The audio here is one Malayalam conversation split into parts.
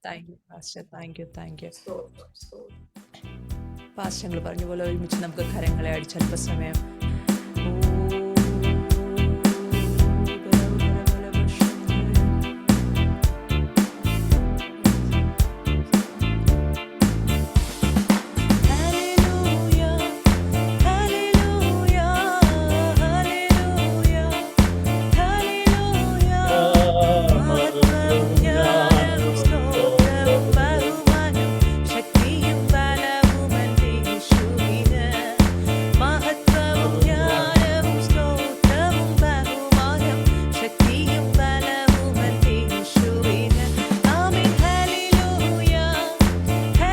Thank you pastor. Thank you, thank you. സ്തോത്രം, സ്തോത്രം. പാസ്റ്റർ ഞങ്ങൾ പറഞ്ഞ പോലെ ഒരുമിച്ച് നമുക്ക് കരങ്ങളെ അടിച്ച് അല്പസമയം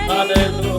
Hallelujah.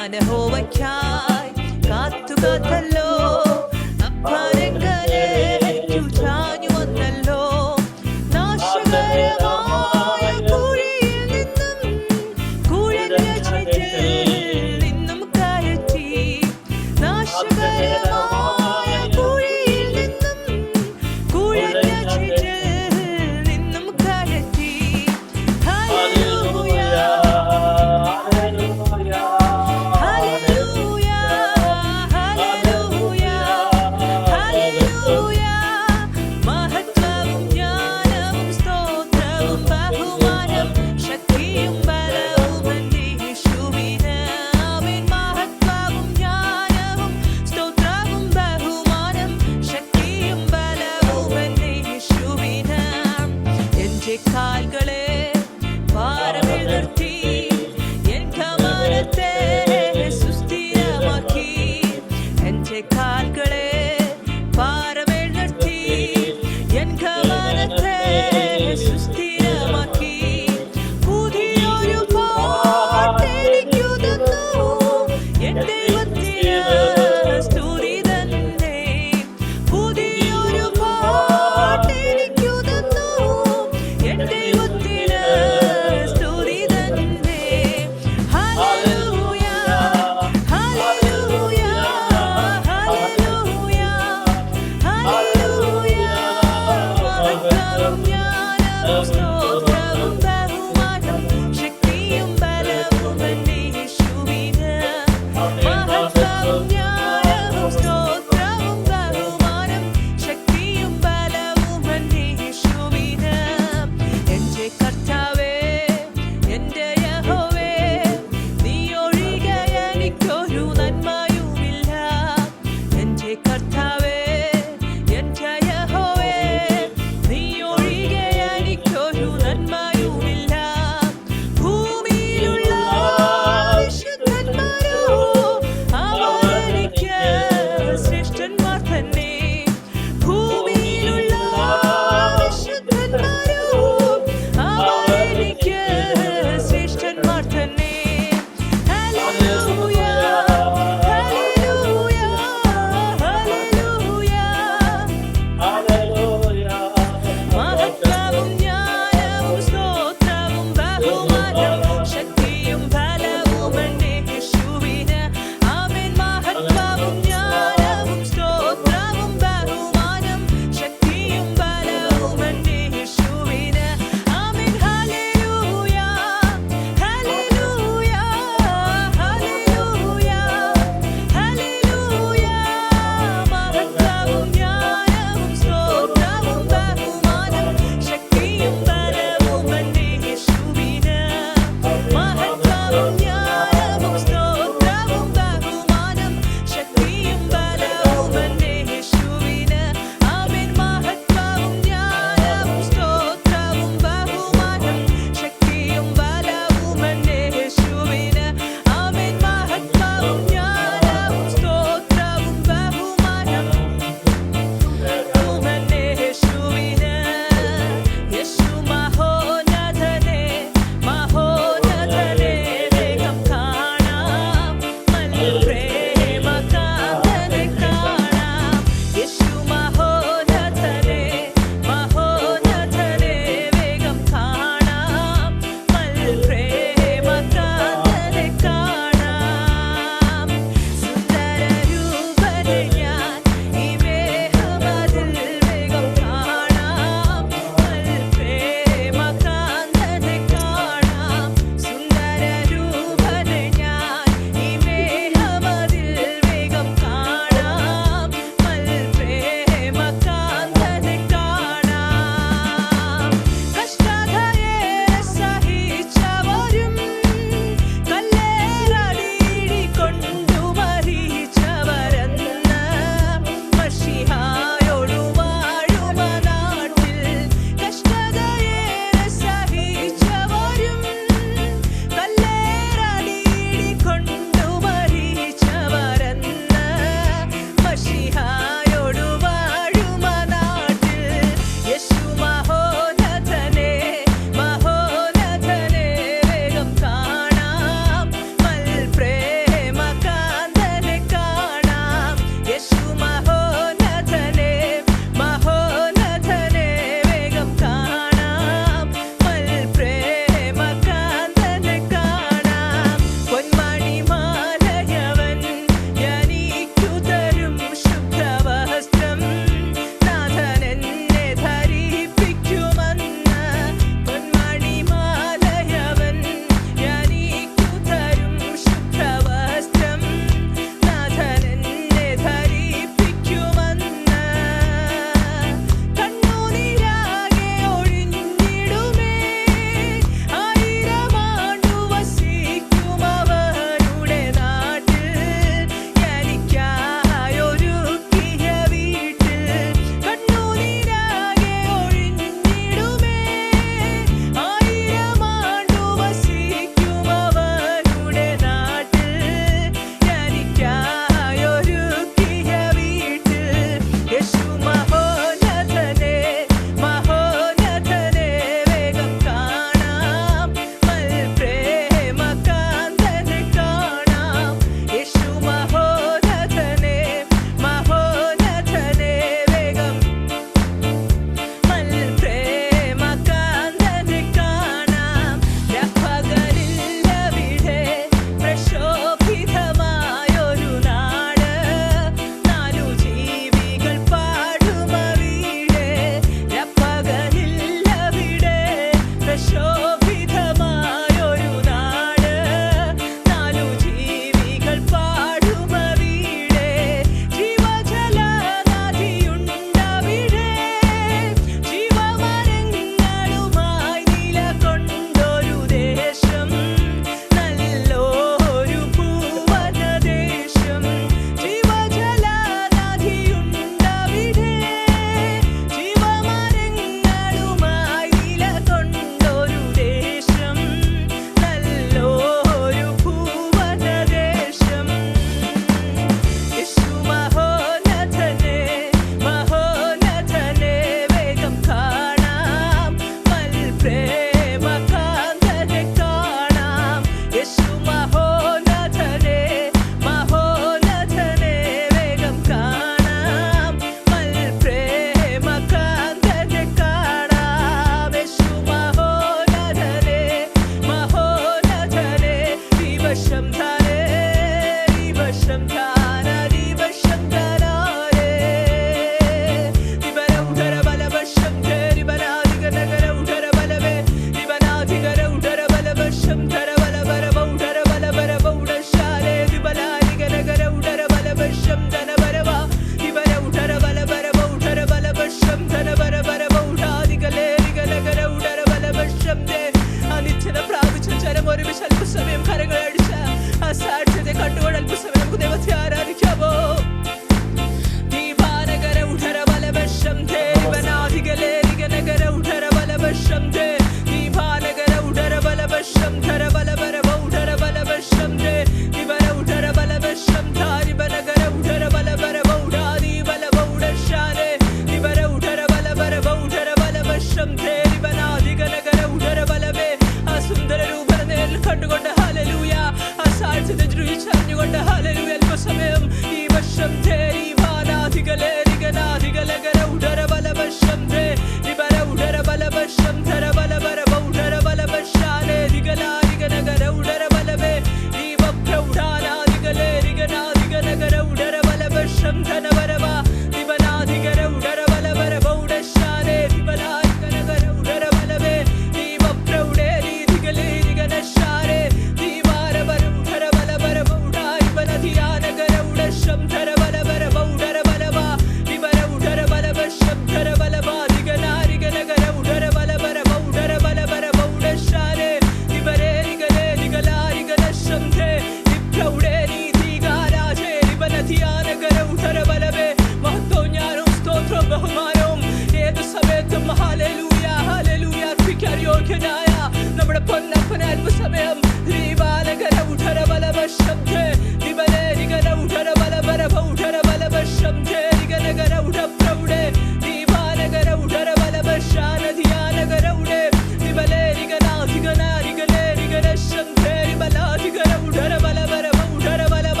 അല്പസമയം ദീപാനകര ഉഠര ബലവശബ്ദേ ദിബലേരികര ഉഠര ബലബരഭ ഉഠര ബലവശബ്ദേ രികനകര ഉഠപ്രൗഢേ ദീപാനകര ഉഠര ബലവശാനധിയാനകര ഉടേ ദിബലേരികനാധികനാരികലേരികര ശബ്ദേ ബലാധികര ഉഠര ബലബരഭ ഉഠര ബലവ.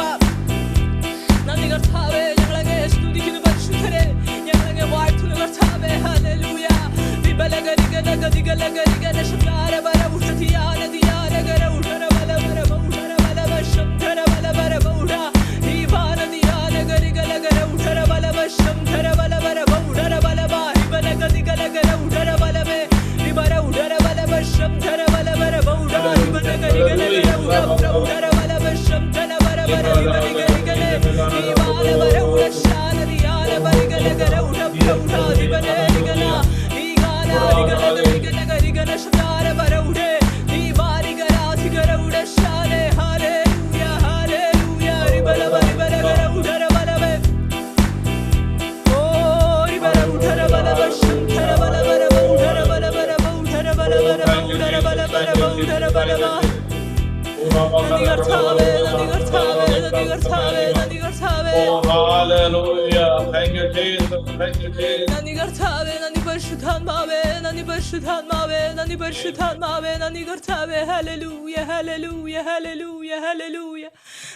നന്ദി കർത്താവേ, ഞങ്ങളങ്ങേ സ്തുതിക്കുന്നു പരിശുദ്ധരെ, ഞങ്ങളങ്ങേ വാഴ്ത്തുന്നു കർത്താവേ. ഹല്ലേലൂയ. വിബലഗരിഗനഗദിഗലഗരിഗന ശബ്ദാരബര ഉഷധിയാനദിയാനഗര ഉഠര ബലബരഭ ഉഠര ബലവ ശബ്ദര ബലബരഭ ഉഠ ദീപാനദിയാനഗരിഗലഗര ഉഠര ബലവ ശബ്ദര ബലബരഭ ഉഠര ബലവ ഹിബലഗദിഗലഗര ഉഠര ബലവേ വിബര ഉഠര ബലവ ശബ്ദര ബലബരഭ ഉഠ ഹിബലഗരിഗലഗര ഉഠ ഉഠര ബലവ ശബ്ദര ബലബര ഹിബലഗരിഗലേ ദീപാനബര ഉഷാനദിയാനബരിഗലഗര ഉഠ ഉഠ ഹിബലഗരിഗല രിഗനഗരിഗന ശബ്ദാരബര ഉഠേ ദീപാരിഗരാധികര ഉഠ ശാനേ. ഹല്ലേലൂയ ഹല്ലേലൂയ. റിബലബ റിബലഗര ഉഠര ബലവേ ഓ റിബല ഉഠര ബലവ ശബ്ദര ബലബരഭ ഉഠര ബലബരഭ ഉഠര ബലബരഭ ഉഠര ബലബരഭ ഉഠര ബലവ. നന്ദി കർത്താവേ, നന്ദി കർത്താവേ, നന്ദി കർത്താവേ, നന്ദി കർത്താവേ. നന്ദി കർത്താവേ, നന്ദി പരിശുദ്ധാത്മാവേ, നന്ദി പരിശുദ്ധാത്മാവേ, നന്ദി പരിശുദ്ധാത്മാവേ, നന്ദി കർത്താവേ. Hallelujah hallelujah hallelujah hallelujah.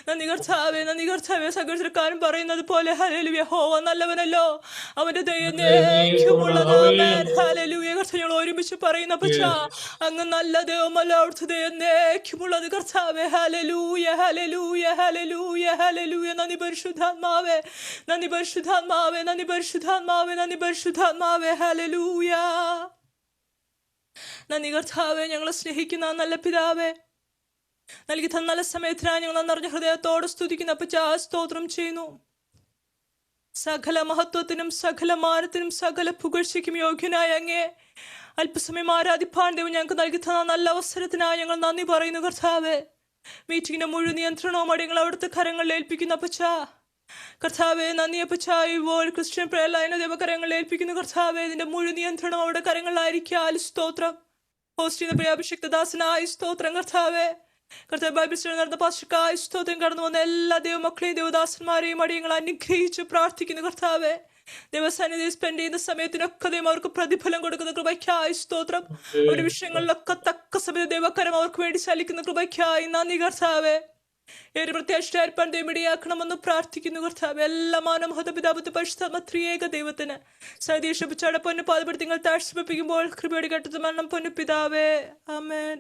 നന്ദി കർത്താവേ, നന്ദി കർത്താവേ. സകലക്കാരൻ പറയുന്നത് പോലെ ഹല്ലേലൂയ. യഹോവ നല്ലവനല്ലോ, അവന്റെ ദയ എന്നേക്കുമുള്ളത്. ആമേൻ. ഹല്ലേലൂയ. കർത്താവേ, ഞങ്ങൾ ഒരുമിച്ച് പറയുന്ന പക്ഷ അങ്ങ് നല്ല ദൈവമല്ല, അവിടുത്തെ ദയ എന്നേക്കുമുള്ളത് കർത്താവേ. Hallelujah hallelujah hallelujah hallelujah. നന്ദി പരിശുദ്ധാത്മാവേ, നന്ദി പരിശുദ്ധാത്മാവേ, നന്ദി പരിശുദ്ധാത്മാവേ, നന്ദി പരിശുദ്ധാത്മാവേ. ഹല്ലേലൂയ. നന്ദി കർത്താവേ, ഞങ്ങളെ സ്നേഹിക്കുന്ന നല്ല പിതാവേ, നൽകി തന്ന നല്ല സമയത്തിനായി ഞങ്ങൾ നിറഞ്ഞ ഹൃദയത്തോട് സ്തുതിക്കുന്ന അപ്പച്ചാ സ്തോത്രം ചെയ്യുന്നു. സകല മഹത്വത്തിനും സകല മാനത്തിനും സകല പുകഴ്ചയ്ക്കും യോഗ്യനായ അങ്ങേ അല്പസമയം ആരാധിപ്പാൻ ദൈവം ഞങ്ങൾക്ക് നൽകി തന്ന നല്ല അവസരത്തിനായി ഞങ്ങൾ നന്ദി പറയുന്നു കർത്താവേ. മീറ്റിങ്ങിന്റെ മുഴുവൻ നിയന്ത്രണവും അടിയങ്ങൾ അവിടുത്തെ കരങ്ങളിൽ ഏൽപ്പിക്കുന്നു അപ്പച്ചാ. കർത്താവേ, നന്ദി അപ്പച്ചാ. ഇപ്പോൾ ക്രിസ്ത്യൻ പ്രയർ ലൈൻ ദൈവകരങ്ങളിൽ ഏൽപ്പിക്കുന്നു കർത്താവേ. ഇതിന്റെ മുഴുവൻ നിയന്ത്രണം അവിടെ കരങ്ങളിലായിരിക്കാൽ സ്തോത്രം. ഹോസ്റ്റ് ചെയ്യുന്ന പ്രിയ അഭിഷിക്തദാസനായി സ്തോത്രം കർത്താവേ. കർത്താവ് ബൈബിൾ സ്റ്റഡി നടന്ന പാസ്റ്റർക്കായി സ്തോത്രം. കടന്നു വന്ന എല്ലാ ദൈവമക്കളെയും ദൈവദാസന്മാരെയും അടിയങ്ങൾ അനുഗ്രഹിച്ച് പ്രാർത്ഥിക്കുന്നു കർത്താവേ. ദൈവസന്നിധി സ്പെൻഡ് ചെയ്യുന്ന സമയത്തിനൊക്കെ ദൈവം അവർക്ക് പ്രതിഫലം കൊടുക്കുന്ന കൃപയ്ക്കായി സ്തോത്രം. ഒരു വിഷയങ്ങളിലൊക്കെ തക്ക സമയത്ത് ദൈവകരം അവർക്ക് വേണ്ടി ചലിക്കുന്ന കൃപയ്ക്കായി നന്ദി കർത്താവേ. ഒരു പ്രത്യാശയായിരിക്കാൻ ദൈവം ഇടയാക്കണമെന്ന് പ്രാർത്ഥിക്കുന്നു കർത്താവേ. എല്ലാ മാനമഹത പിതാപത്തെ പരിശുദ്ധാത്മ ത്രിയേക ദൈവത്തിന് സതീഷ പൊന്നു പാതപ്പെടുത്തി നിങ്ങൾ താഴ്ചപ്പിക്കുമ്പോൾ കൃപയുടെ ഘട്ടത്തിൽ മരണം പൊന്നു പിതാവേ. ആമേൻ.